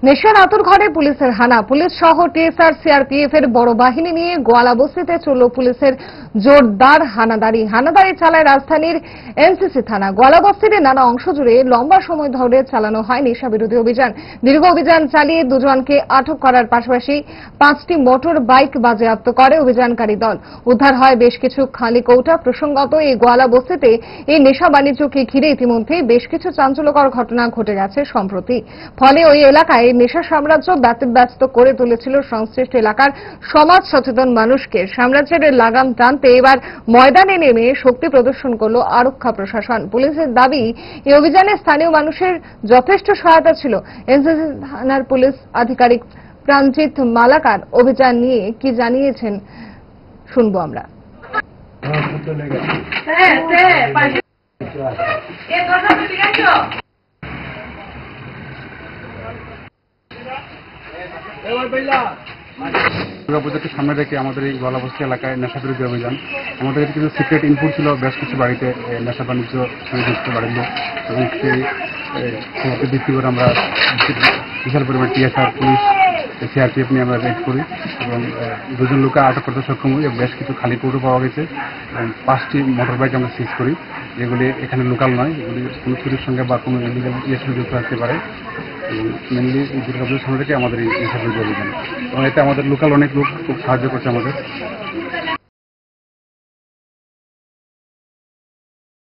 নেশার আতুর ঘরে পুলিশের হানা। পুলিশ সহ টিএসআর সিআরপিএফ এর বড় বাহিনী নিয়ে গোয়ালা বস্তিতে চলল পুলিশের জোরদার হানাদারি চালায় রাজধানীর এনসিসি থানা। গোয়ালা বস্তির নানা অংশ জুড়ে লম্বা সময় ধরে চালানো হয় নেশা বিরোধী অভিযান। দীর্ঘ অভিযান চালিয়ে দুজনকে আটক করার পাশাপাশি 5টি মোটর বাইক বাজেয়াপ্ত করে অভিযানকারী দল। উদ্ধার হয় বেশ কিছু খালি কৌটা। প্রসঙ্গত, এই গোয়ালা বস্তিতে এই নেশা বাণিজ্যকে ঘিরে ইতিমধ্যে বেশ কিছু চাঞ্চল্যকর ঘটনা ঘটে গেছে সম্প্রতি। ফলে ওই এলাকায় নেশা সাম্রাজ্য ব্যতিব্যস্ত করে তুলেছিল সংশ্লিষ্ট এলাকার সমাজ সচেতন মানুষকে। সাম্রাজ্যের লাগাম টানতে এবার ময়দানে নেমে শক্তি প্রদর্শন করল আরক্ষা প্রশাসন। পুলিশের দাবি, এই অভিযানে স্থানীয় মানুষের যথেষ্ট সহায়তা ছিল। এনসিসি থানার পুলিশ আধিকারিক প্রাণজিৎ মালাকার অভিযান নিয়ে কি জানিয়েছেন শুনবো আমরা। দুর্গাপূজাকে সামনে রেখে আমাদের এই গোয়ালা বস্তি এলাকায় নেশা বিরোধী অভিযান। আমাদের কিছু সিক্রেট ইনপুট ছিল বেশ কিছু বাড়িতে নেশা বাণিজ্য সঙ্গে যুক্ত বাড়ির লোক, এবং সেই খবরকে ভিত্তি করে আমরা বিশাল পরিমাণ টিএসআর পুলিশ সিআরপিএফ নিয়ে আমরা রেড করি এবং দুজন লোককে আটক করতে সক্ষম হই। বেশ কিছু খালি কৌটো পাওয়া গেছে এবং 5টি মোটর বাইক আমরা সিজ করি, যেগুলি এখানে লোকাল নয়, এগুলি কোনো চুরির সঙ্গে বা কোনো ইলিগাল ইয়ের সঙ্গে যুক্ত থাকতে পারে। মেনলি এই দুর্গাপূজার সামনে থেকে আমাদের এই নেশা বিরোধী অভিযান, এবং এতে আমাদের লোকাল অনেক লোক খুব সাহায্য করছে আমাদের।